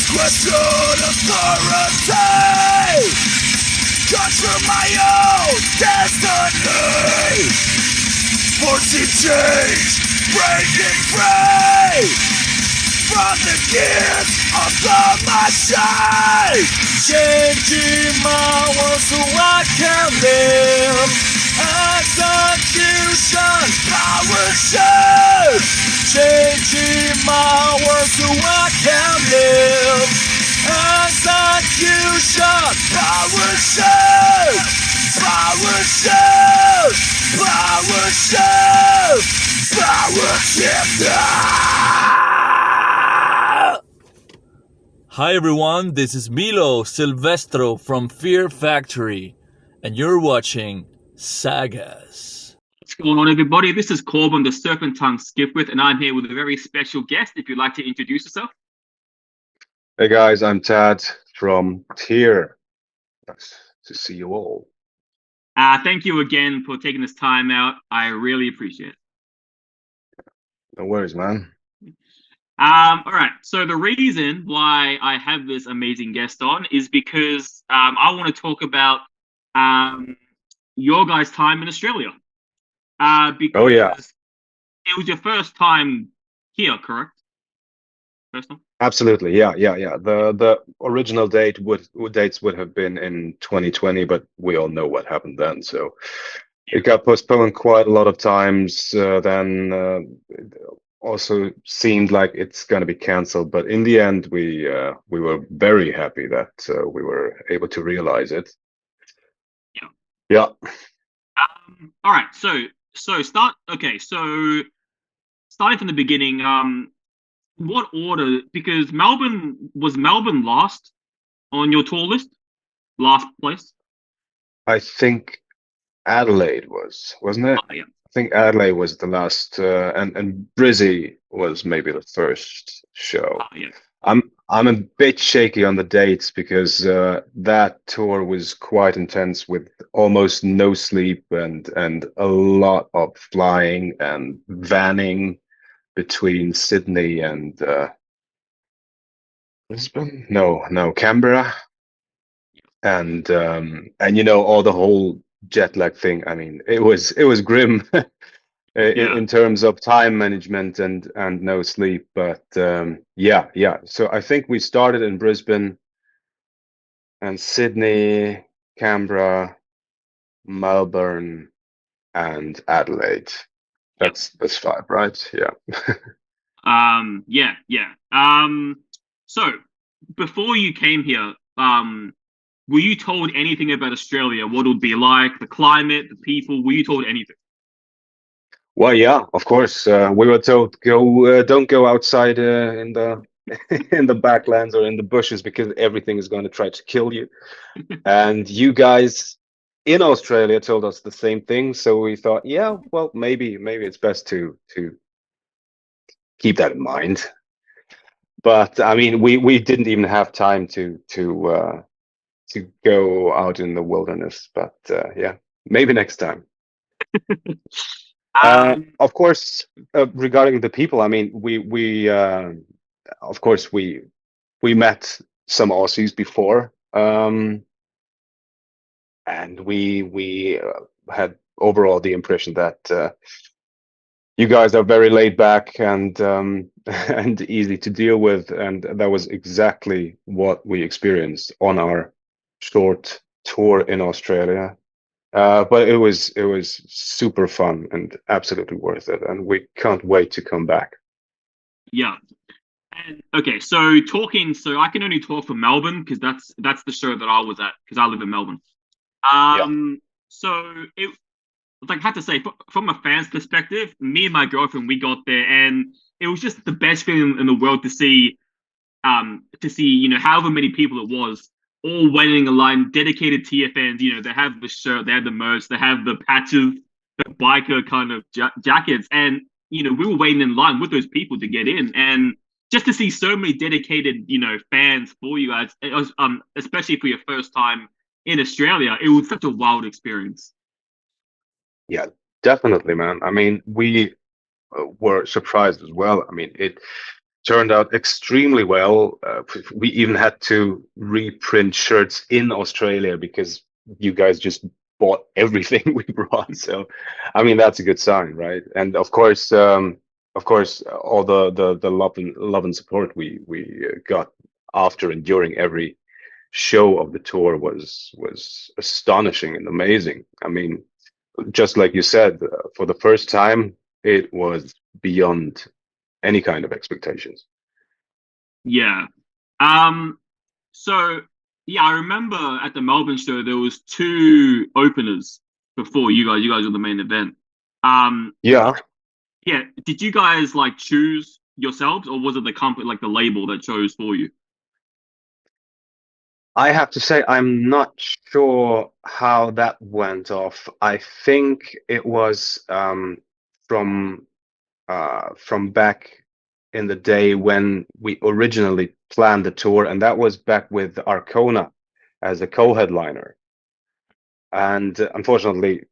Question authority. Control my own destiny. Forcing change, breaking free from the gears of the machine. Changing my world so I can live. Execution, power shift. Changing my world so I can live. Execution, power shift. Power shift. Power shift. Power shift. Hi everyone, this is Milo Silvestro from Fear Factory, and you're watching SAGAS. What's going on, everybody? This is Corbin, the Serpentine Skipwith, and I'm here with a very special guest. If you'd like to introduce yourself. Hey guys, I'm Tad from TYR. Nice to see you all. Thank you again for taking this time out. I really appreciate it. No worries, man. All right. So the reason why I have this amazing guest on is because I want to talk about your guys' time in Australia. Because it was your first time here, correct? First time? Absolutely, yeah. The original dates would have been in 2020, but we all know what happened then. So it got postponed quite a lot of times. Then also seemed like it's going to be cancelled, but in the end, we were very happy that we were able to realize it. Yeah. All right. So starting from the beginning. What order? Because Melbourne last on your tour list? Last place? I think Adelaide wasn't it? Oh, yeah. I think Adelaide was the last, and Brizzy was maybe the first show. Oh, yeah. I'm a bit shaky on the dates because that tour was quite intense with almost no sleep and a lot of flying and vanning between Sydney and Brisbane. No, Canberra, and all the whole jet lag thing. I mean, it was grim in terms of time management and no sleep. But yeah. So I think we started in Brisbane and Sydney, Canberra, Melbourne, and Adelaide. That's 5, right? Yeah. Yeah. So before you came here, were you told anything about Australia? What it would be like, the climate, the people? Were you told anything? Well, yeah, of course. We were told don't go outside in the in the backlands or in the bushes because everything is going to try to kill you. And you guys in Australia told us the same thing, so we thought, yeah, well, maybe it's best to keep that in mind. But I mean, we didn't even have time to go out in the wilderness. But yeah, maybe next time. Of course, regarding the people, I mean, we of course we met some Aussies before. And we had overall the impression that you guys are very laid back and and easy to deal with, and that was exactly what we experienced on our short tour in Australia. But it was super fun and absolutely worth it, and we can't wait to come back. Yeah. And okay, so I can only talk for Melbourne because that's the show that I was at because I live in Melbourne. So it, like I have to say, from a fan's perspective, me and my girlfriend, we got there, and it was just the best feeling in the world to see, however many people it was, all waiting in line, dedicated TFNs. They have the shirt, they have the merch, they have the patches, the biker kind of jackets, and we were waiting in line with those people to get in, and just to see so many dedicated, fans for you guys, especially for your first time in Australia, it was such a wild experience. Yeah, definitely, man. I mean, we were surprised as well. I mean, turned out extremely well. We even had to reprint shirts in Australia because you guys just bought everything we brought. So, I mean, that's a good sign, right? And of course, all the love and support we got after and during every show of the tour was astonishing and amazing. I mean, just like you said, for the first time, it was beyond any kind of expectations. Yeah. So yeah, I remember at the Melbourne show there was 2 openers before you guys. You guys were the main event. Yeah. Yeah. Did you guys like choose yourselves, or was it the company, like the label, that chose for you? I have to say, I'm not sure how that went off. I think it was from back in the day when we originally planned the tour, and that was back with Arcona as a co-headliner. And unfortunately,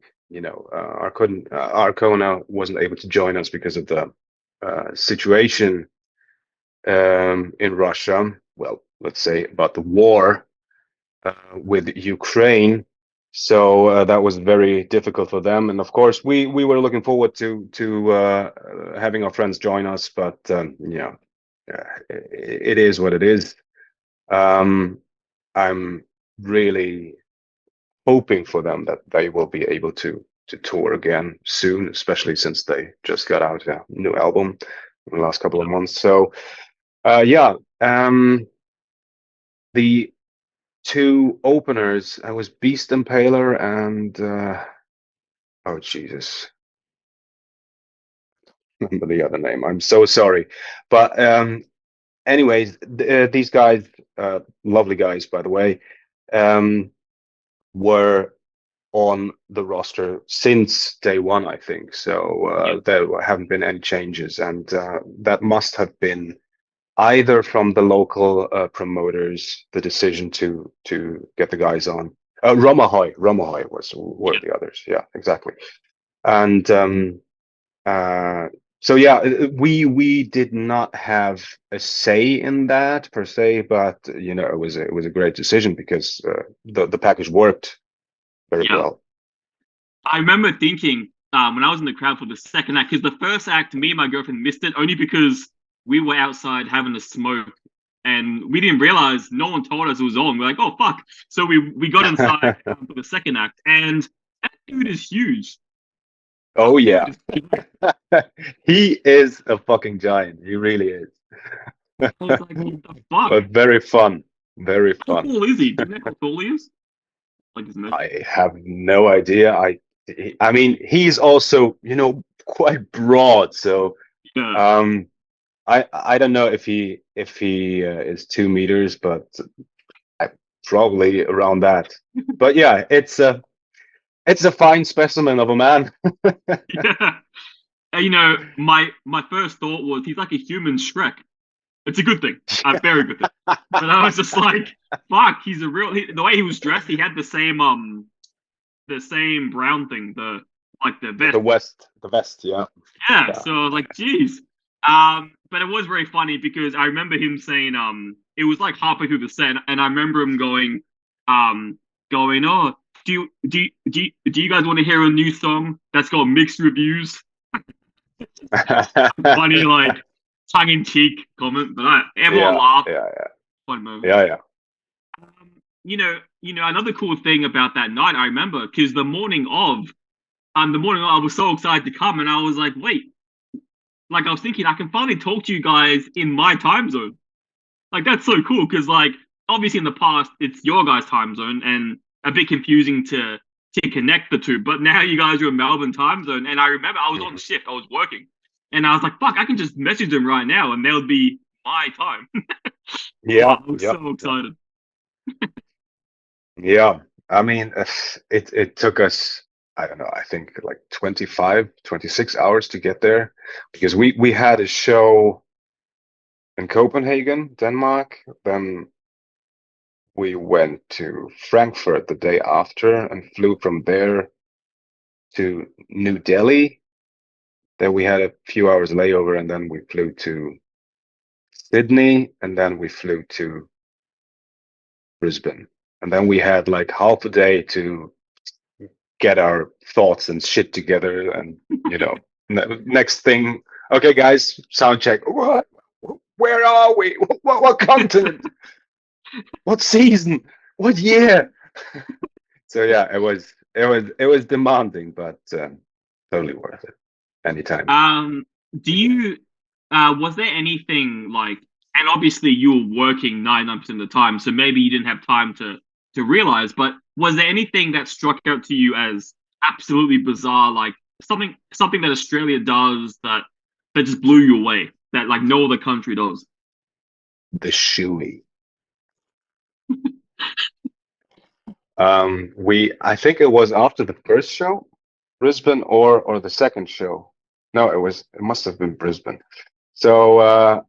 Arcona wasn't able to join us because of the situation in Russia. Well, let's say about the war with Ukraine. So that was very difficult for them, and of course, we were looking forward to having our friends join us, but it is what it is. I'm really hoping for them that they will be able to tour again soon, especially since they just got out a new album in the last couple of months. So the 2 openers, I was Beast Impaler and oh Jesus, remember the other name. I'm so sorry, but anyways, these guys, lovely guys by the way, were on the roster since day one, I think. So there haven't been any changes, and that must have been either from the local promoters, the decision to get the guys on. Romahoy were the others. Yeah, exactly. And so yeah, we did not have a say in that per se, but it was a great decision because the package worked very well. I remember thinking when I was in the crowd for the second act, because the first act, me and my girlfriend missed it only because we were outside having a smoke and we didn't realize, no one told us it was on. We're like, oh fuck. So we got inside for the second act, and that dude is huge. Oh yeah. He is a fucking giant. He really is. I was like, what the fuck? But very fun. Very How fun. tall is he? Do you know how tall he is? Like his I have no idea. I mean, he's also, quite broad. So yeah. I don't know if he is 2 meters, but probably around that. But yeah, it's a fine specimen of a man. Yeah. And, my first thought was he's like a human Shrek. It's a good thing, a very good thing. But I was just like, fuck, he's a real. The way he was dressed, he had the same brown thing, the vest. The vest, yeah. Yeah. So I was like, geez. But it was very funny because I remember him saying, it was like halfway through the set, and I remember him going, oh, do you guys want to hear a new song that's got mixed reviews? Funny, like tongue-in-cheek comment, but everyone laughed. Yeah. Fun moment. Yeah. Another cool thing about that night, I remember, because the morning of, I was so excited to come, and I was like, wait, like I was thinking, I can finally talk to you guys in my time zone. Like that's so cool, because like obviously in the past it's your guys' time zone and a bit confusing to connect the two, but now you guys are in Melbourne time zone, and I remember I was on shift, I was working, and I was like, fuck, I can just message them right now and they'll be my time. Yeah. I was so excited. Yeah. I mean, it took us, I don't know, I think like 25, 26 hours to get there because we had a show in Copenhagen, Denmark. Then we went to Frankfurt the day after and flew from there to New Delhi. Then we had a few hours layover, and then we flew to Sydney, and then we flew to Brisbane. And then we had like half a day to get our thoughts and shit together. And, next thing, okay, guys, sound check. What? Where are we? What continent? What season? What year? So yeah, it was demanding, but totally worth it. Anytime. Do you was there anything like, and obviously you were working 99% of the time, so maybe you didn't have time to realize, but was there anything that struck out to you as absolutely bizarre, like something that Australia does that just blew you away, that like no other country does? The shoey. I think it was after the first show, Brisbane, or the second show. No, it must have been Brisbane. So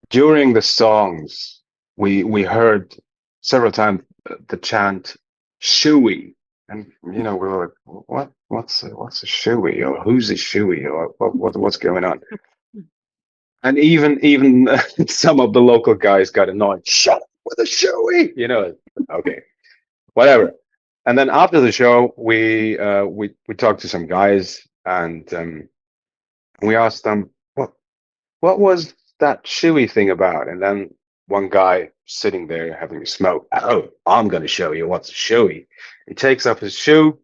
during the songs, we heard several times the chant "shoey," and we were like, what's a shoey, or who's a shoey, or what's going on? And even some of the local guys got annoyed. Shut up with a shoey, okay. Whatever. And then after the show, we talked to some guys, and we asked them what was that shoey thing about. And then one guy sitting there having a smoke. Oh, I'm gonna show you what's a shoey. He takes off his shoe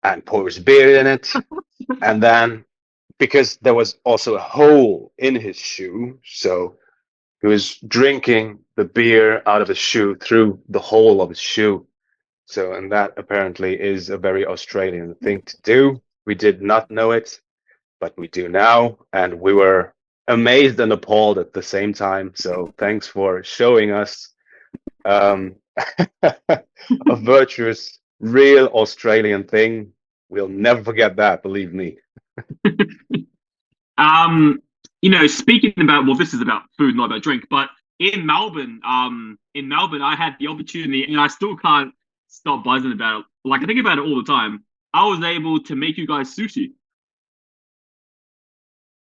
and pours beer in it, and then because there was also a hole in his shoe, so he was drinking the beer out of his shoe through the hole of his shoe. So, and that apparently is a very Australian thing to do. We did not know it, but we do now. And we were amazed and appalled at the same time. So thanks for showing us a virtuous, real Australian thing. We'll never forget that, believe me. Speaking about, well, this is about food, not about drink, but in Melbourne, I had the opportunity, and I still can't stop buzzing about it. Like, I think about it all the time. I was able to make you guys sushi.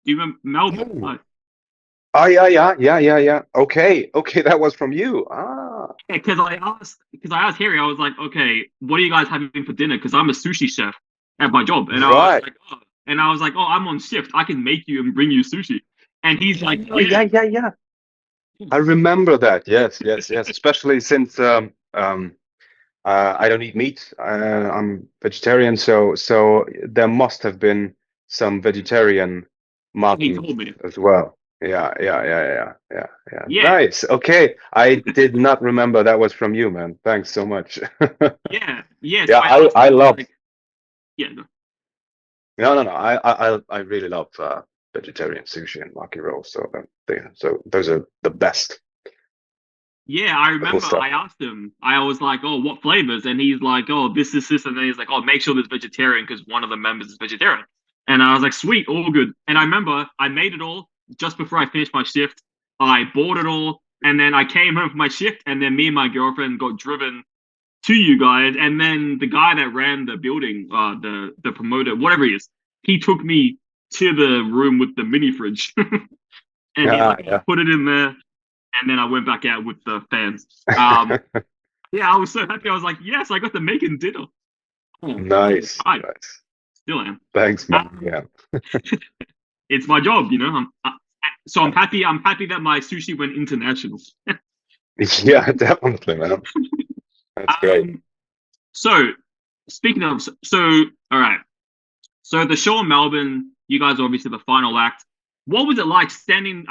Do you remember Melbourne? Oh, yeah. Okay, that was from you. Ah. Yeah, because I asked Harry, I was like, okay, what are you guys having for dinner? Because I'm a sushi chef at my job, and right. I was like, oh, I'm on shift. I can make you and bring you sushi. And he's like, yeah. I remember that. Yes. Especially since I don't eat meat. I'm vegetarian, so there must have been some vegetarian mutton as well. Yeah. Nice. Okay, I did not remember that was from you, man. Thanks so much. Yeah. Yeah, I love. Yeah. No. I really love vegetarian sushi and maki rolls. So those are the best. Yeah, I remember I asked him, I was like, oh, what flavors? And he's like, oh, this. And then he's like, oh, make sure there's vegetarian because one of the members is vegetarian. And I was like, sweet, all good. And I remember I made it all just before I finished my shift. I bought it all. And then I came home from my shift. And then me and my girlfriend got driven to you guys. And then the guy that ran the building, the promoter, whatever he is, he took me to the room with the mini fridge. And he put it in there. And then I went back out with the fans. Yeah, I was so happy. I was like, yes, I got to make dinner. Oh, nice. Still am. Thanks, man. Yeah. It's my job, I'm happy. I'm happy that my sushi went international. Yeah, definitely, man. That's great. So, speaking of, all right. So the show in Melbourne, you guys are obviously the final act. What was it like standing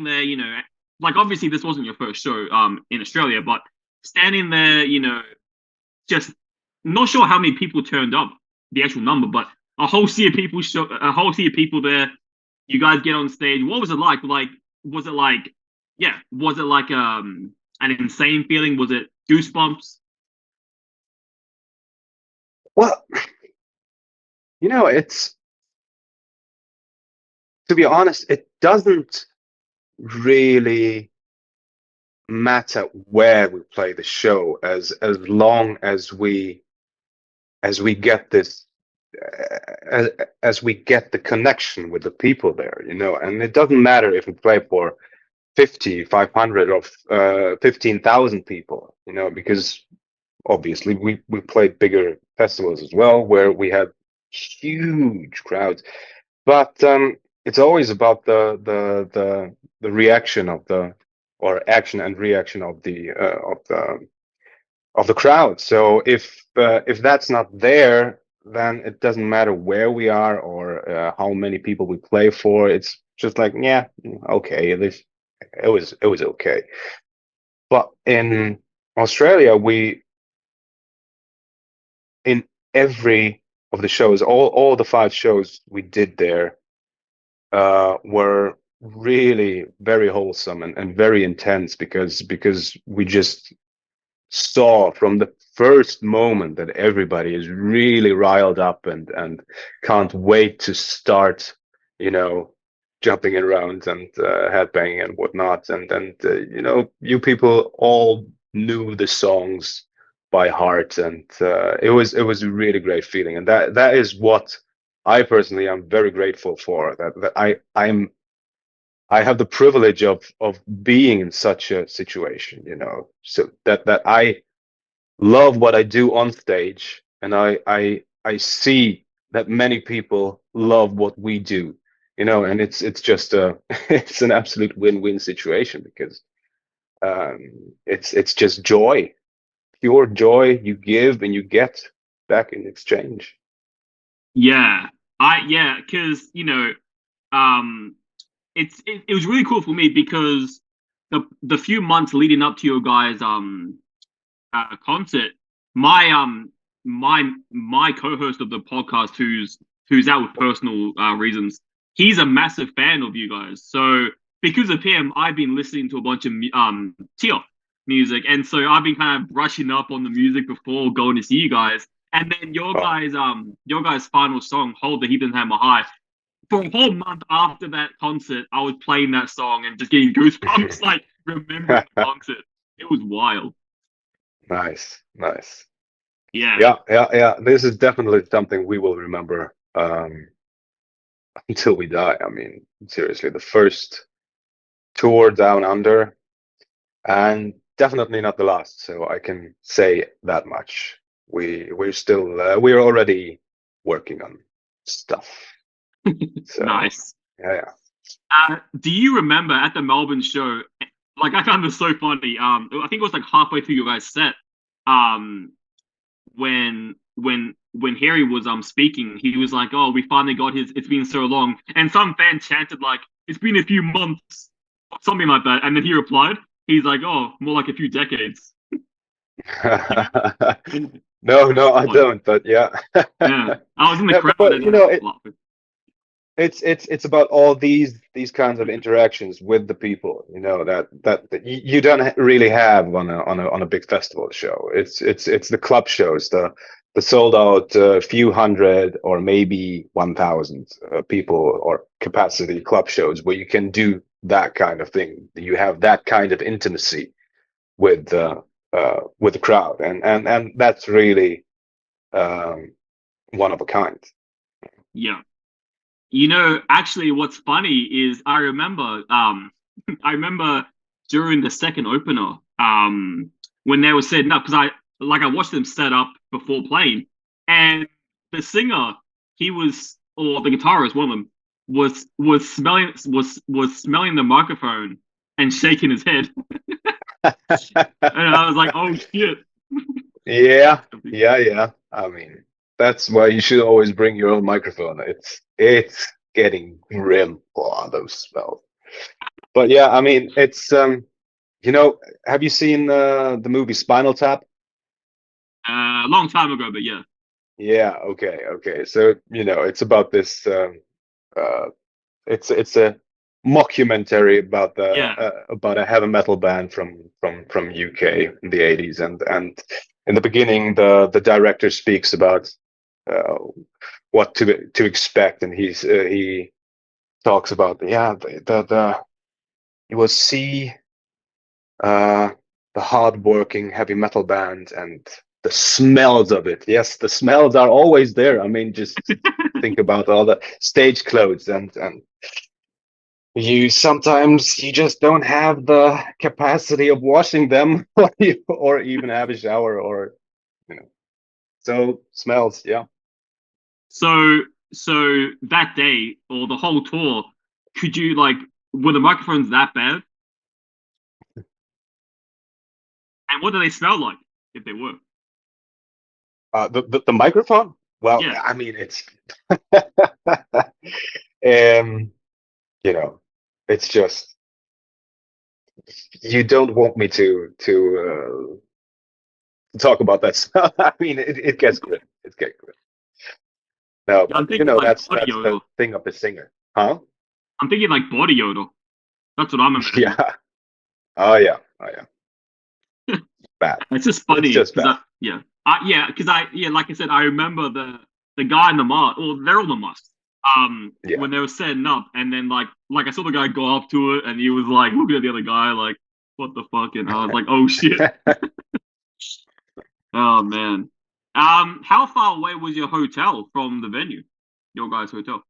there, like obviously this wasn't your first show in Australia, but standing there, just not sure how many people turned up, the actual number, but a whole sea of people there. You guys get on stage. What was it like? Was it like an insane feeling? Was it goosebumps? Well, it's, to be honest, it doesn't really matter where we play the show as long as we get this as we get the connection with the people there, and it doesn't matter if we play for 50, 500, or 15,000 people, because obviously we played bigger festivals as well where we had huge crowds, but it's always about the reaction or action and reaction of the crowd. So if that's not there, then it doesn't matter where we are or how many people we play for. It's just like, yeah, okay, it was okay. But in Australia, in every of the shows, all the 5 shows we did there were really very wholesome and very intense because we just saw from the first moment that everybody is really riled up and can't wait to start, jumping around and headbanging and whatnot. And you people all knew the songs by heart, and it was a really great feeling. And that is what I personally am very grateful for. That I have the privilege of being in such a situation, so that I love what I do on stage, and I see that many people love what we do, and it's just it's an absolute win-win situation because it's just joy, pure joy you give and you get back in exchange. Yeah, because it was really cool for me because the few months leading up to your guys' concert, my co-host of the podcast, who's out with personal reasons, he's a massive fan of you guys. So because of him, I've been listening to a bunch of TYR music, and so I've been kind of brushing up on the music before going to see you guys. And then your guys' final song, "Hold the Heathen Hammer High." For a whole month after that concert, I was playing that song and just getting goosebumps, like remembering the concert. It was wild. Nice. Yeah. Yeah. This is definitely something we will remember until we die. I mean, seriously, the first tour down under, and definitely not the last. So I can say that much. We're still we're already working on stuff. So, Nice. Yeah. Do you remember at the Melbourne show? Like, I found this so funny. I think it was like halfway through your guys' set. When Harry was speaking, he was like, "Oh, we finally got his. It's been so long." And some fan chanted like, "It's been a few months," or something like that. And then he replied, he's like, "Oh, more like a few decades." No, I don't. But yeah. Yeah, I was in the Yeah, crowd. but And it's about all these kinds of interactions with the people, that you don't really have on a big festival show. It's the club shows, the sold out few hundred or maybe 1,000 people or capacity club shows where you can do that kind of thing. You have that kind of intimacy with the crowd, and that's really one of a kind. yeah. Actually, what's funny is I remember during the second opener, when they were setting up, because I watched them set up before playing, and the singer, or the guitarist, one of them, was smelling the microphone and shaking his head. And I was like, oh shit. Yeah. I mean, that's why you should always bring your own microphone. It's getting grim. Oh, those smells. But yeah, I mean, it's have you seen the movie Spinal Tap? A long time ago, but yeah. Yeah. Okay. So it's about this. It's a mockumentary about about a heavy metal band from UK in the 80s, and in the beginning, the director speaks about what to expect, and he talks about you will see the hard-working heavy metal band and the smells of it. Yes, the smells are always there. I mean, just think about all the stage clothes and you sometimes you just don't have the capacity of washing them or even have a shower or so smells, yeah. So that day or the whole tour, could you were the microphones that bad? And what do they smell like if they were? The microphone? Well, Yeah. I mean, it's it's just you don't want me to talk about that stuff. I mean, it gets grim. It gets grim. No, I'm but thinking that's body the odor. thing of the singer, huh? I'm thinking body odor. That's what I'm imagining. Yeah. Oh yeah. Bad. It's just It's funny just because bad. like I said, I remember the guy in the mask. Well, they're all the masks. Yeah. When they were setting up, and then I saw the guy go up to it, and he was looking at the other guy, what the fuck? And I was like, oh shit. Oh man. How far away was your hotel from the venue? Your guys' hotel?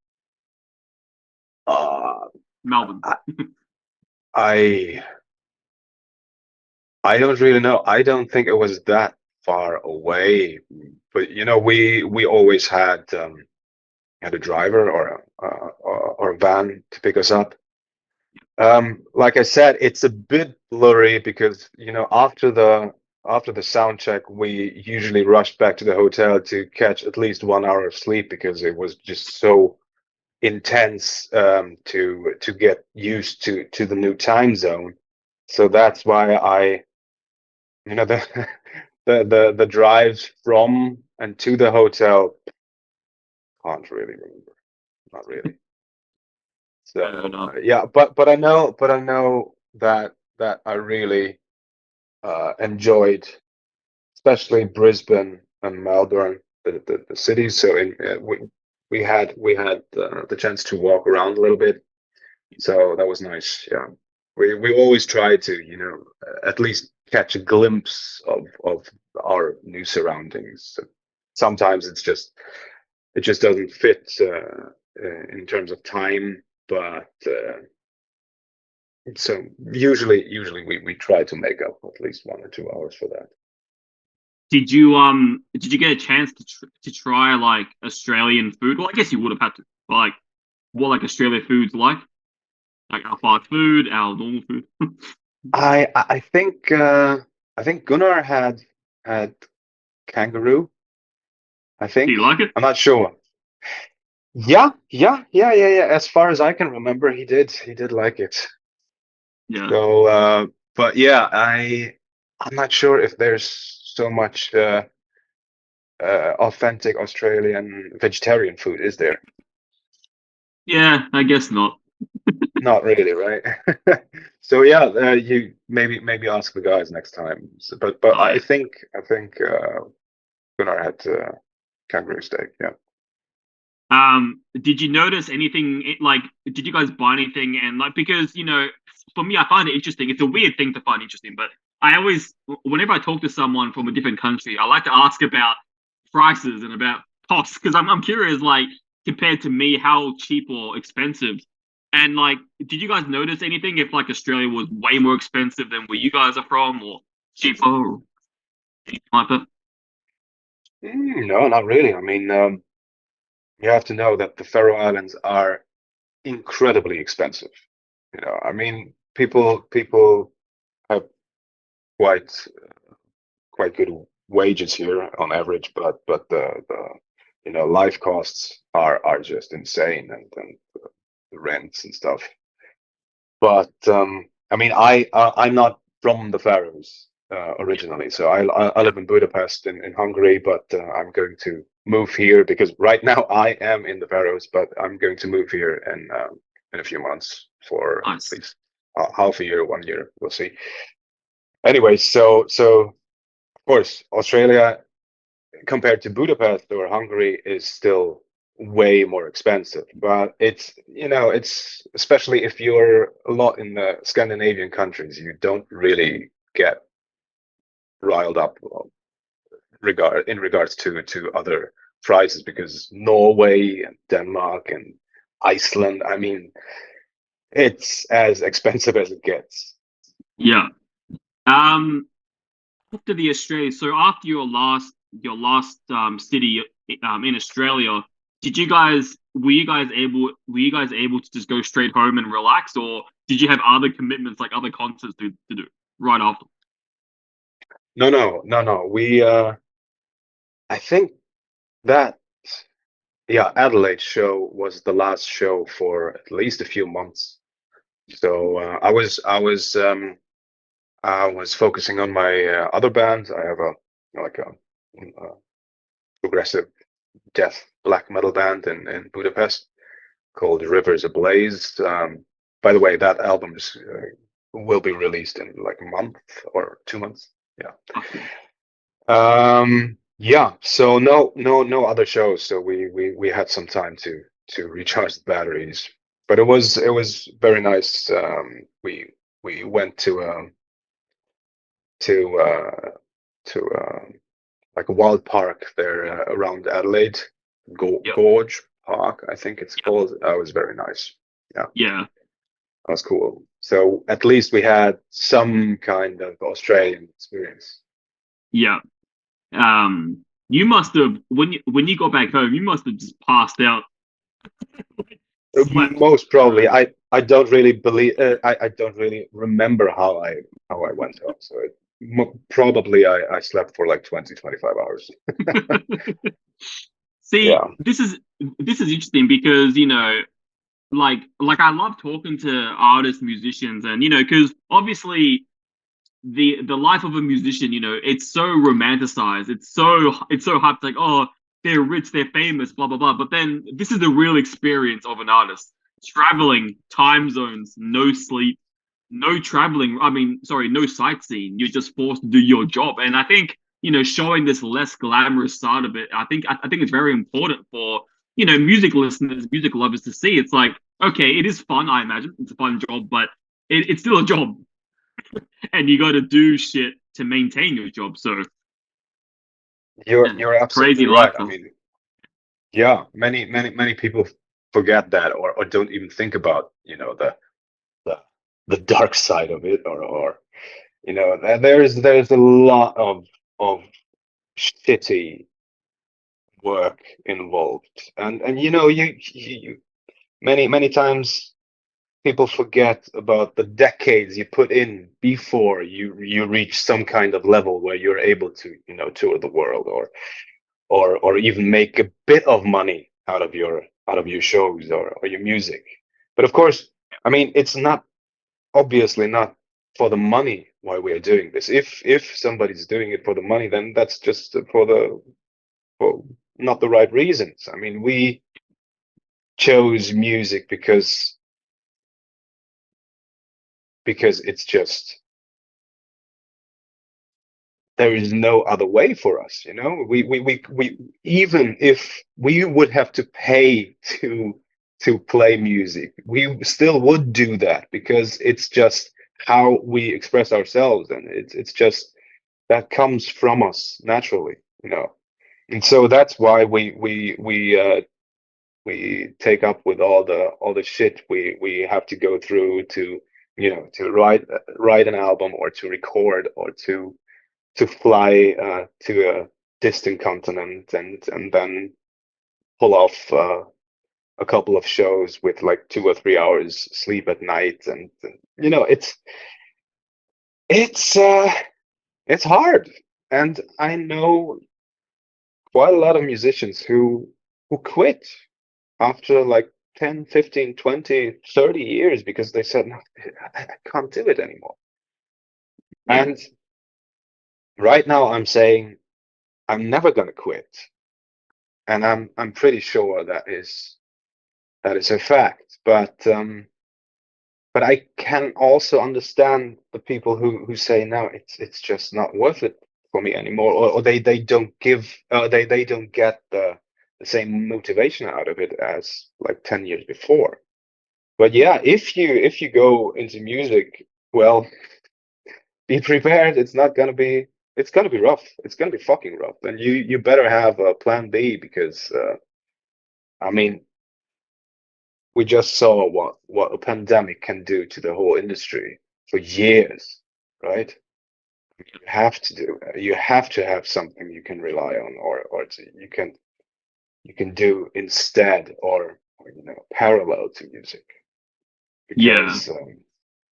Melbourne. I don't really know. I don't think it was that far away, but we always had a driver or a van to pick us up. Like I said, it's a bit blurry because after the sound check, we usually rushed back to the hotel to catch at least 1 hour of sleep because it was just so intense to get used to the new time zone. So that's why the the drives from and to the hotel, can't really remember, not really. So yeah, but I know that I really enjoyed, especially Brisbane and Melbourne, the cities. So we had the chance to walk around a little bit, so that was nice. Yeah, we always try to at least catch a glimpse of our new surroundings. Sometimes it just doesn't fit in terms of time, but so usually we try to make up at least 1 or 2 hours for that. Did you get a chance to try Australian food? Well, I guess you would have had to. What Australian food's like our fast food, our normal food. I think Gunnar had kangaroo. I think. Do you like it? I'm not sure. Yeah. As far as I can remember, he did like it. Yeah. So, but yeah, I'm not sure if there's so much authentic Australian vegetarian food, is there? Yeah, I guess not. Not really, right? So yeah, you maybe ask the guys next time. So, but Oh, I yeah. think Gunnar had kangaroo steak. Yeah. Did you notice anything? Did you guys buy anything? And because for me, I find it interesting. It's a weird thing to find interesting, but I always, whenever I talk to someone from a different country, I like to ask about prices and about costs because I'm curious, compared to me, how cheap or expensive. And did you guys notice anything if Australia was way more expensive than where you guys are from, or cheaper, or anything like that? No, not really. I mean, you have to know that the Faroe Islands are incredibly expensive. I mean, people have quite good wages here on average, but the life costs are just insane, and the rents and stuff. But I mean, I'm not from the Faroes originally, so I live in Budapest in Hungary, but I'm going to move here because right now I am in the Faroes, but I'm going to move here in a few months for Nice. at least half a year, 1 year, we'll see. Anyway, so of course Australia compared to Budapest or Hungary is still way more expensive, but it's especially if you're a lot in the Scandinavian countries, you don't really get riled up in regards to other prices, because Norway and Denmark and Iceland, I mean, it's as expensive as it gets. Yeah. After the Australia, so after your last city in Australia, were you guys able to just go straight home and relax, or did you have other commitments like other concerts to do right after? No. We I think that, yeah, Adelaide show was the last show for at least a few months. So I was focusing on my other band. I have a progressive death black metal band in Budapest called Rivers Ablaze. By the way, that album will be released in like a month or 2 months. Yeah. So no other shows. So we had some time to recharge the batteries. But it was very nice. We went to like a wild park there around Adelaide, Gorge Park, I think it's called. That was very nice. Yeah. That was cool. So at least we had some kind of Australian experience. Yeah. You must have when you got back home, you must have just passed out. Slept. Most probably, I don't really believe I don't really remember how I went home. So probably I slept for like 20-25 hours. See, Yeah. this is interesting because like I love talking to artists, musicians, and because obviously the life of a musician, it's so romanticized. It's so hyped, like, oh, they're rich, they're famous, blah blah blah. But then this is the real experience of an artist: traveling, time zones, no sleep, no traveling. I mean, sorry, no sightseeing. You're just forced to do your job. And I think showing this less glamorous side of it, I think it's very important for music listeners, music lovers to see. It's like, okay, it is fun. I imagine it's a fun job, but it's still a job. And you got to do shit to maintain your job. So You're absolutely crazy right. lifestyle. I mean, yeah, many people forget that, or don't even think about the dark side of it, or there's a lot of shitty work involved, and you many times people forget about the decades you put in before you reach some kind of level where you're able to tour the world, or even make a bit of money out of your shows, or your music. But of course, I mean, it's not obviously not for the money why we are doing this. If somebody's doing it for the money, then that's just for not the right reasons. I mean, we chose music because it's just, there is no other way for us. We even if we would have to pay to play music, we still would do that, because it's just how we express ourselves, and it's just that comes from us naturally. And so that's why we take up with all the shit we have to go through to to write an album, or to record, or to fly to a distant continent, and then pull off a couple of shows with like 2 or 3 hours sleep at night, and it's hard. And I know quite a lot of musicians who quit after like 10, 15, 20, 30 years, because they said, no, I can't do it anymore. And right now I'm saying I'm never going to quit. And I'm pretty sure that is a fact. But I can also understand the people who say, no, it's just not worth it for me anymore, or they don't give they don't get the same motivation out of it as like 10 years before. But yeah, if you go into music, well, be prepared. It's not gonna be it's gonna be rough. It's gonna be fucking rough. And you better have a plan B because I mean, we just saw what a pandemic can do to the whole industry for years, right? You have to have something you can rely on, you can do instead, or parallel to music, because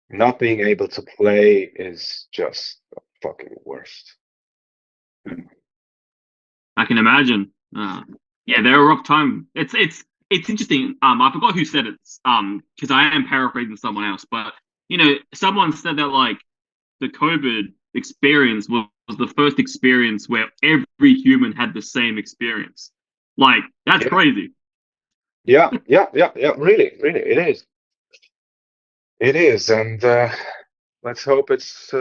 not being able to play is just the fucking worst. I can imagine. Yeah, they're a rough time. It's interesting. I forgot who said it. Because I am paraphrasing someone else, but someone said that like the COVID experience was the first experience where every human had the same experience. Like that's crazy. Yeah. Really, it is. It is, and let's hope it's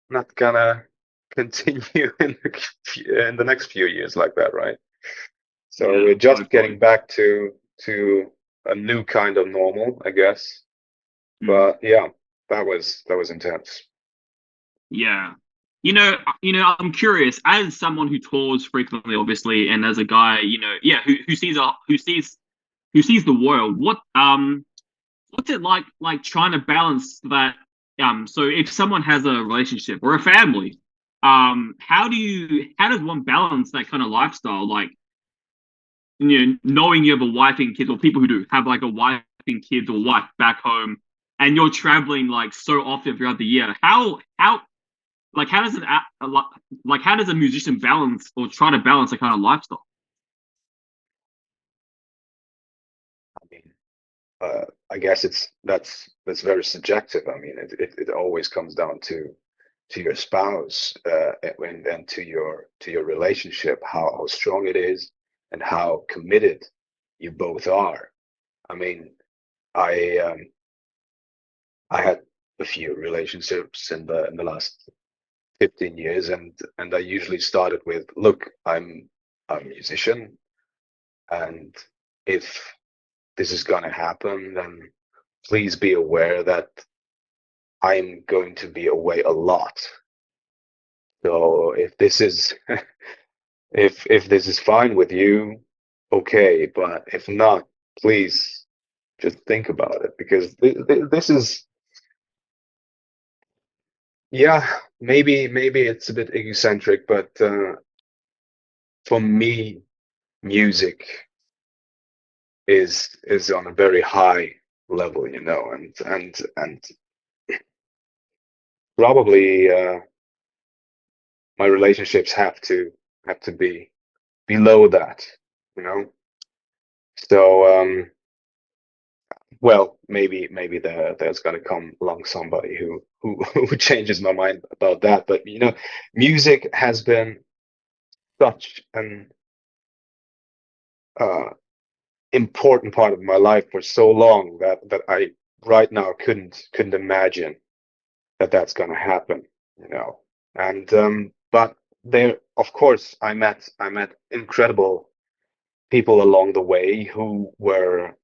not gonna continue in the next few years like that, right? So we're just getting back to a new kind of normal, I guess. But yeah, that was intense. Yeah. I'm curious, as someone who tours frequently, obviously, and as a guy, who sees the world, what's it like trying to balance that? So if someone has a relationship or a family, how does one balance that kind of lifestyle? Like, knowing you have a wife and kids, or people who do have like a wife and kids or wife back home, and you're traveling like so often throughout the year. How does a musician balance or try to balance a kind of lifestyle? I mean, I guess that's very subjective. I mean, it always comes down to your spouse, and to your relationship, how strong it is, and how committed you both are. I mean, I had a few relationships in the last 15 years, and I usually started with, look, I'm a musician, and if this is gonna happen, then please be aware that I'm going to be away a lot. So if this is if this is fine with you, okay, but if not, please just think about it, because this is, yeah, maybe it's a bit egocentric, but for me, music is on a very high level, and probably my relationships have to be below that, you know. So well, maybe there's gonna come along somebody who who changes my mind about that, but music has been such an important part of my life for so long that I right now couldn't imagine that that's gonna happen, and but there, of course, I met incredible people along the way who were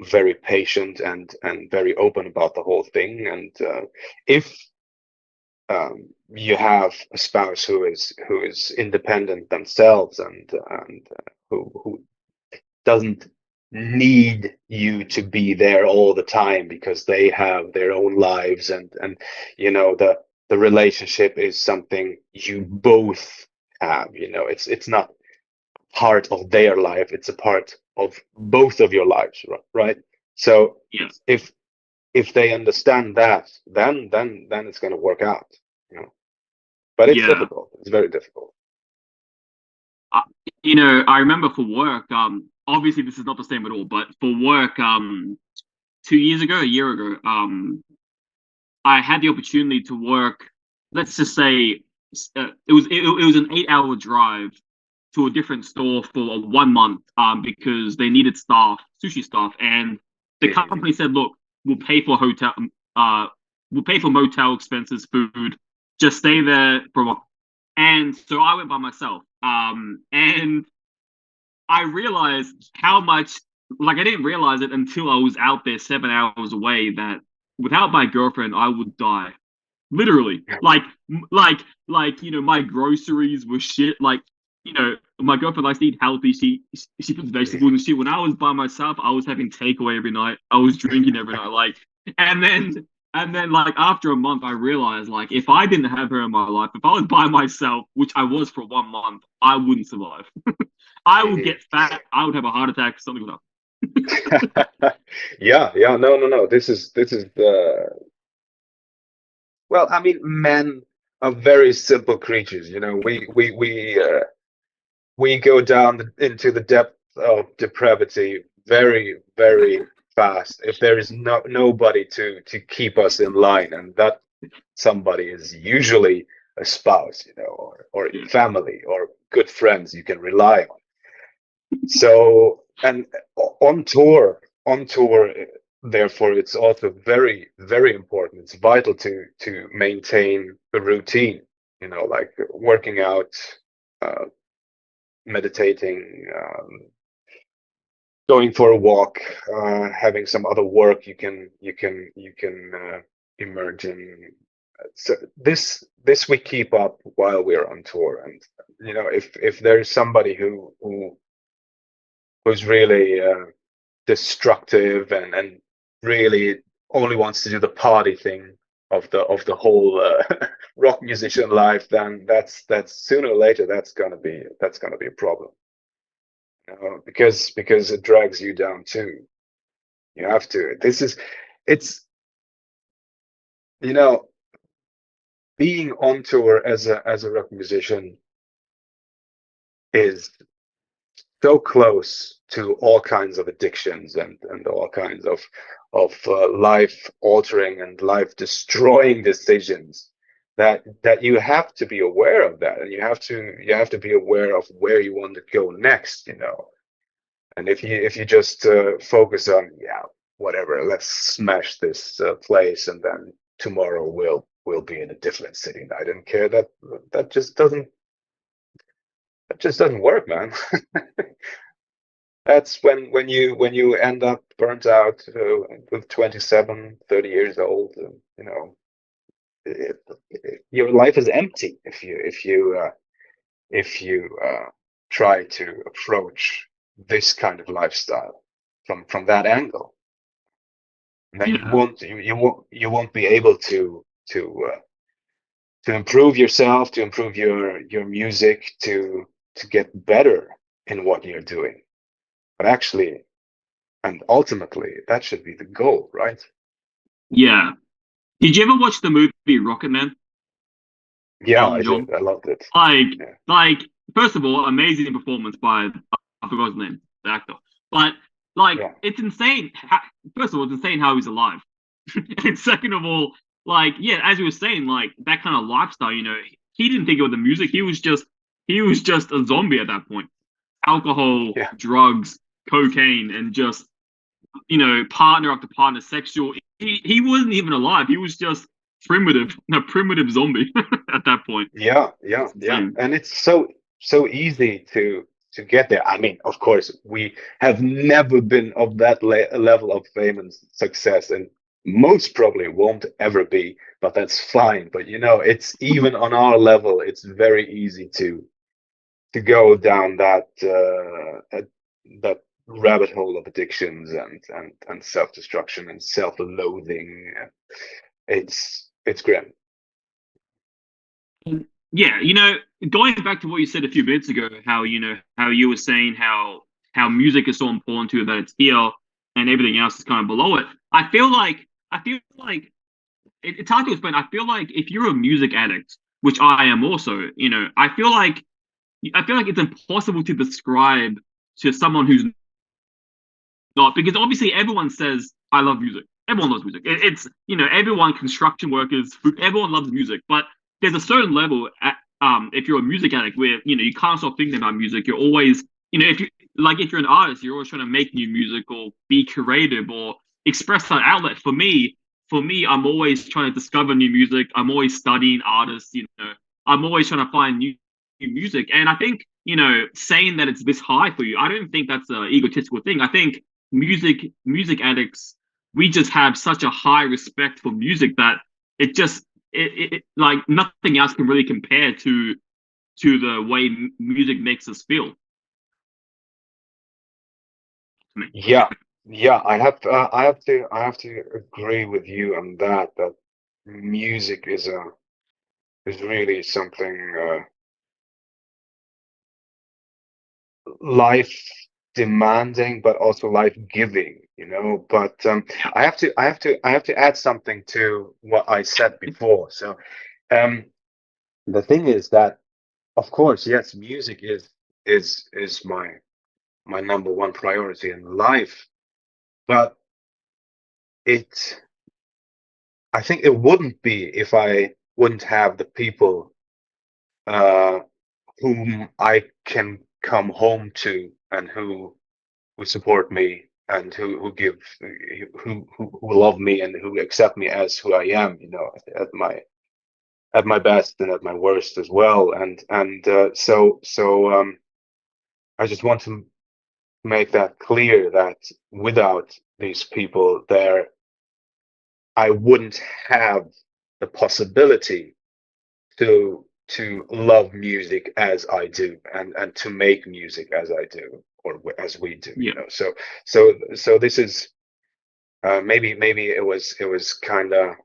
very patient and very open about the whole thing. And if you have a spouse who is independent themselves, and who doesn't need you to be there all the time because they have their own lives, and the relationship is something you both have. It's not part of their life, it's a part of both of your lives, right? So if they understand that, then it's going to work out, but it's difficult. It's very difficult. I remember for work, obviously this is not the same at all, but for work, 2 years ago, a year ago, I had the opportunity to work, let's just say, it was an 8-hour drive to a different store for 1 month, because they needed sushi staff, and the company said, "Look, we'll pay for motel expenses, food, just stay there for a month." And so I went by myself, and I realized how much, like, I didn't realize it until I was out there 7 hours away, that without my girlfriend, I would die. literally. Like my groceries were shit. Like, my girlfriend likes to eat healthy. She puts vegetables and shit. When I was by myself, I was having takeaway every night. I was drinking every night. Like, and then like after a month, I realized like if I didn't have her in my life, if I was by myself, which I was for 1 month, I wouldn't survive. I would get fat. I would have a heart attack. Something like that. Yeah, no. This is the well. I mean, men are very simple creatures. We go down into the depth of depravity very, very fast if there is nobody to keep us in line, and that somebody is usually a spouse, or family or good friends you can rely on. So, and on tour, therefore, it's also very, very important. It's vital to maintain a routine, like working out, meditating, going for a walk, having some other work you can emerge in. So this we keep up while we're on tour, and if there's somebody who's really destructive and really only wants to do the party thing of the whole rock musician life, then that's sooner or later that's gonna be a problem. Because it drags you down too. You have to. It's being on tour as a rock musician is so close to all kinds of addictions and all kinds of life altering and life destroying decisions that you have to be aware of that, and you have to be aware of where you want to go next, and if you just focus on whatever, let's smash this place, and then tomorrow we'll be in a different city. I don't care. That just doesn't work, man. That's when you end up burnt out with 27, 30 years old. Your life is empty if you try to approach this kind of lifestyle from that angle. And then you won't be able to improve yourself, to improve your music, to get better in what you're doing. But actually, and ultimately, that should be the goal, right? Yeah. Did you ever watch the movie Rocket Man? Yeah, I did. I loved it. Like, first of all, amazing performance by, I forgot his name, the actor. But it's insane. First of all, it's insane how he's alive. And second of all, as you were saying, that kind of lifestyle, he didn't think it was the music. He was just a zombie at that point. Alcohol, drugs, cocaine, and just, partner after partner, sexual. He wasn't even alive. He was just a primitive zombie at that point. Yeah. And it's so easy to get there. I mean, of course, we have never been of that level of fame and success, and most probably won't ever be, but that's fine. But it's even on our level, it's very easy to go down that rabbit hole of addictions and self-destruction and self-loathing. It's grim. Yeah, going back to what you said a few minutes ago, how you were saying how music is so important to you, that it's here and everything else is kind of below it. I feel like it's hard to explain. I feel like if you're a music addict, which I am also, I feel like it's impossible to describe to someone who's not, because obviously everyone says I love music. Everyone loves music. It's everyone, construction workers, everyone loves music, but there's a certain level if you're a music addict where you can't stop thinking about music. You're always if you're an artist, you're always trying to make new music or be creative or express that outlet. For me, I'm always trying to discover new music. I'm always studying artists. I'm always trying to find new music. And I think saying that it's this high for you, I don't think that's an egotistical thing. I think music addicts, we just have such a high respect for music that it like nothing else can really compare to the way music makes us feel. To me. Yeah, I have to agree with you on that. That music is really something life demanding, but also life giving. But I have to add something to what I said before. So, the thing is that, of course, yes, music is my number one priority in life, but I think it wouldn't be if I wouldn't have the people uh, whom I can come home to, and who support me, and who love me, and who accept me as who I am, at my best and at my worst as well. And I just want to make that clear, that without these people there, I wouldn't have the possibility to love music as I do, and to make music as I do, or as we do. Yeah. So this is maybe it was kind of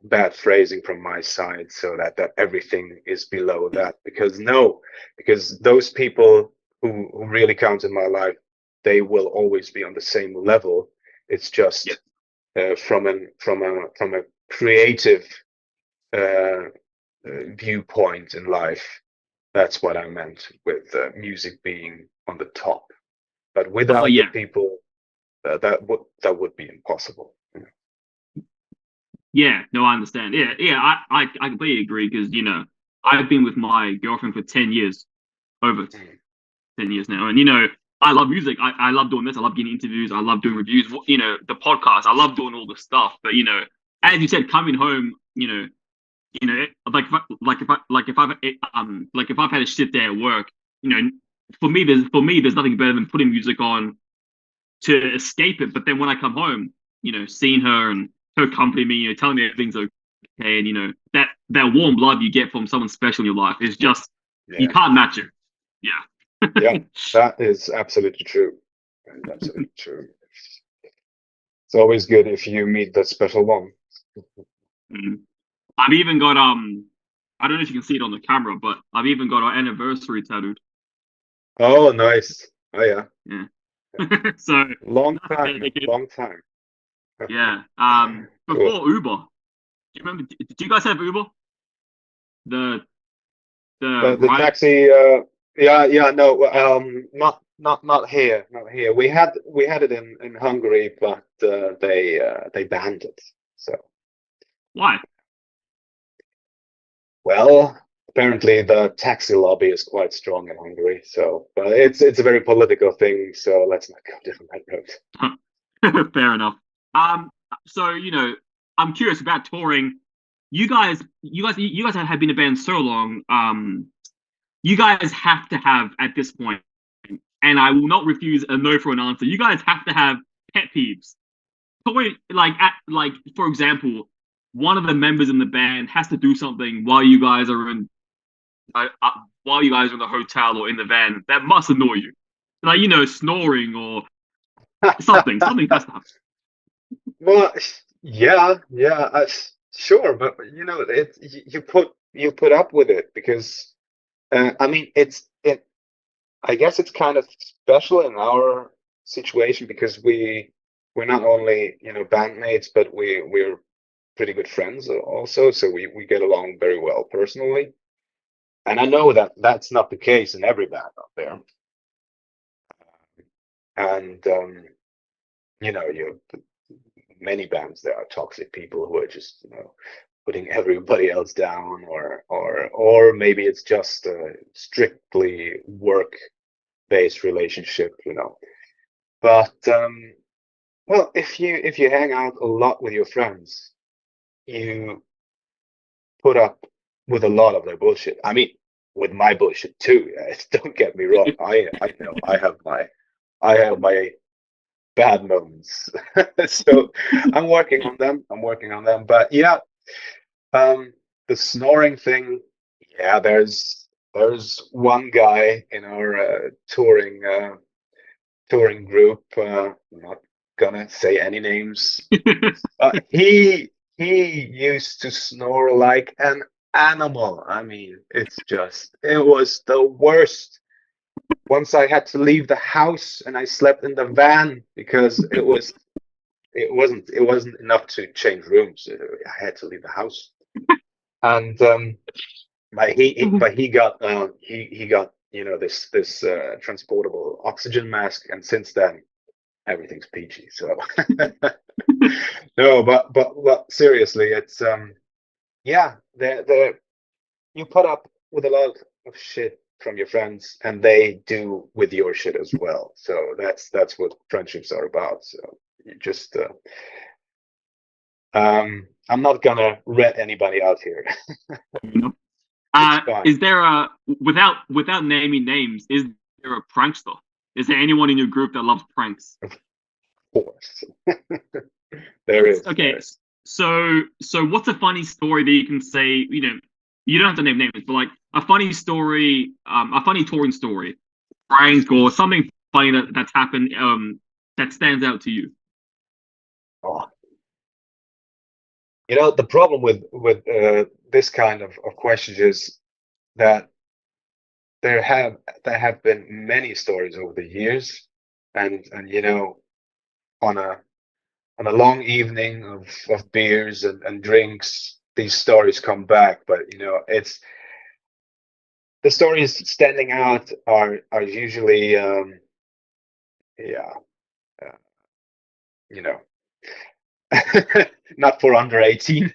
bad phrasing from my side, so that everything is below that, because those people who really count in my life, they will always be on the same level. It's just from a creative uh, viewpoint in life. That's what I meant with music being on the top. But without the people, that would be impossible. Yeah, no, I understand. Yeah, I completely agree, because I've been with my girlfriend for 10 years, over 10 years now, and I love music. I love doing this. I love getting interviews. I love doing reviews. The podcast. I love doing all this stuff. But as you said, coming home, if I've had a shit day at work, for me there's nothing better than putting music on to escape it. But then when I come home, seeing her and her comforting me, telling me everything's okay, and that warm love you get from someone special in your life is just you can't match it. Yeah. Yeah, that is absolutely true. Absolutely true. It's always good if you meet that special one. I've even got I don't know if you can see it on the camera, but I've even got our anniversary tattooed. Oh, nice. Oh, yeah. Yeah. So long time. Yeah. Before Cool. Uber, do you remember? Did you guys have Uber? The ride? taxi. Yeah. No. Not here. Not here. We had it in Hungary, but they banned it. So. Why? Well, apparently the taxi lobby is quite strong in Hungary. So, but it's a very political thing. So let's not go down that road. Fair enough. So I'm curious about touring. You guys have been a band so long. You guys have to have, at this point, and I will not refuse a no for an answer. You guys have to have pet peeves. For example, one of the members in the band has to do something while you guys are in the hotel or in the van that must annoy you, like snoring or something. Something has to happen. Well, yeah, sure, but you put up with it, because I mean, I guess it's kind of special in our situation, because we're not only bandmates, but we're pretty good friends also, so we get along very well personally. And I know that that's not the case in every band out there. And you many bands, there are toxic people who are just putting everybody else down, or maybe it's just a strictly work-based relationship, But well, if you hang out a lot with your friends, you put up with a lot of their bullshit. I mean, with my bullshit too. Don't get me wrong. I know I have my bad moments. So I'm working on them. But yeah, The snoring thing, yeah, there's one guy in our touring group. I'm not gonna say any names. He used to snore like an animal. I mean, it was the worst. Once I had to leave the house and I slept in the van because it wasn't enough to change rooms. I had to leave the house, and but he got he got this transportable oxygen mask, and since then everything's peachy. So no, but seriously, it's yeah, the you put up with a lot of shit from your friends, and they do with your shit as well. So that's what friendships are about. So you just I'm not gonna rat anybody out here. Is there a without naming names? Is there a prankster? Is there anyone in your group that loves pranks? Of course, there is. Okay, there is. so what's a funny story that you can say? You don't have to name names, but like a funny story, a funny touring story, prank or something funny that's happened, that stands out to you. Oh. The problem with this kind of questions is that there have been many stories over the years, and on a long evening of beers and drinks, these stories come back. But it's the stories standing out are usually yeah you know not for under 18.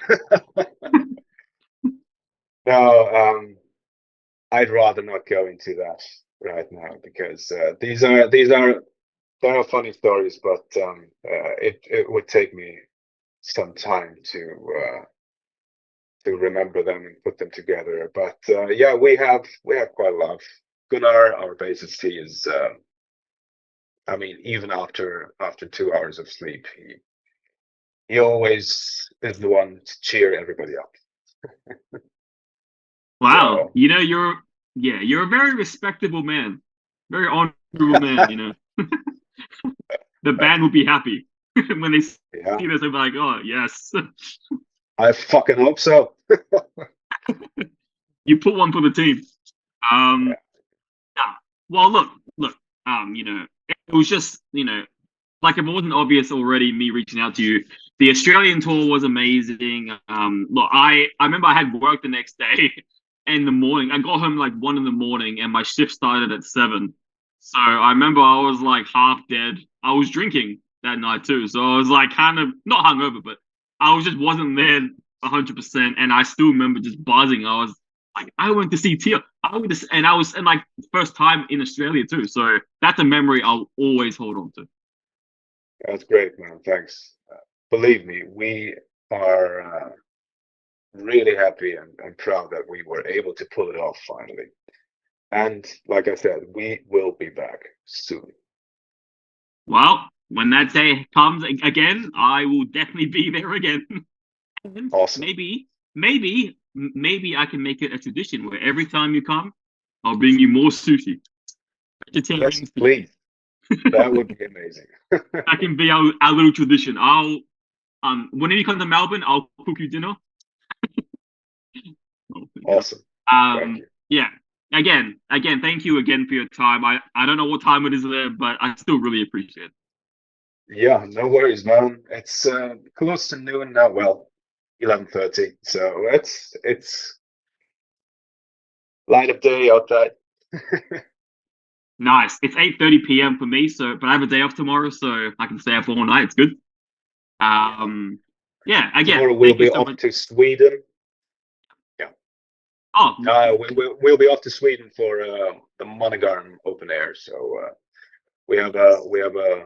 No, I'd rather not go into that right now because there are funny stories, but it would take me some time to remember them and put them together. But yeah, we have quite a lot of Gunnar, our bassist. He is, I mean, even after 2 hours of sleep, he always is the one to cheer everybody up. Wow, So, you're a very respectable man, very honorable man. The band will be happy when they see yeah, this. They'll be like, "Oh yes, I fucking hope so. you put one for the team." Yeah. Yeah. Well, look. It was just like if it wasn't obvious already, me reaching out to you. The Australian tour was amazing. Look, I remember I had work the next day in the morning. I got home like 1 a.m, and my shift started at 7. So I remember I was like half dead. I was drinking that night too, so I was like kind of not hungover, but I wasn't there 100%. And I still remember just buzzing. I was like, I went to see Tia. And I was like first time in Australia too. So that's a memory I'll always hold on to. That's great, man. Thanks. Believe me, we are really happy and proud that we were able to pull it off finally. And like I said, we will be back soon. Well, when that day comes again, I will definitely be there again. And Awesome. maybe I can make it a tradition where every time you come, I'll bring you more sushi. Vegetarian Yes, sushi. please. That would be amazing. That can be our little tradition. Whenever you come to Melbourne, I'll cook you dinner. Awesome. Thank you. Yeah. Again, thank you again for your time. I don't know what time it is there, but I still really appreciate it. Yeah, no worries, man. It's close to noon now. Well, 11:30. So it's light of day outside. Nice. It's 8:30 p.m. for me, but I have a day off tomorrow, so I can stay up all night. It's good. Yeah. Again, Tomorrow we'll thank you be so off much. to Sweden. Yeah. Oh, We'll be off to Sweden for the Monogarm open air. So we have a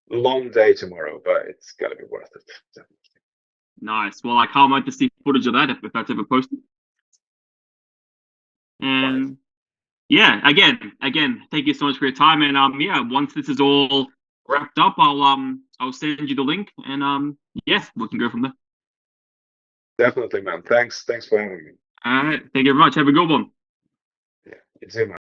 long day tomorrow, but it's gotta be worth it. Definitely. nice. Well, I can't wait to see footage of that if that's ever posted. And yeah, again, thank you so much for your time. And yeah, once this is all wrapped up, I'll send you the link, and yes, we can go from there. Definitely, man. Thanks for having me. All right, thank you very much. Have a good one. Yeah, you too, man.